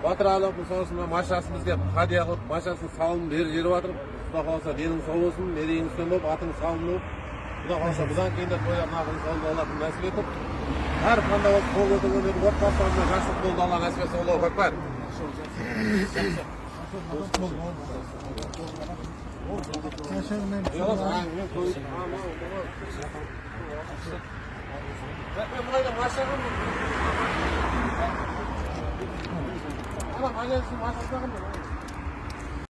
Батыралық мұсауысына машасын бізде хадия қылып, машасын салынып бері жүріп жатыр. Құда қалса денің сау болсын, мерейің үстем болып, атың салынып. Құда қалса бұдан кейін де тойларын ақылын салынып алатын нәсіп етіп. Әр қанда болып қол көтерген отбасыларына жақсылық болды, Алла нәсіп етсін. Аллаху акбар. Ana,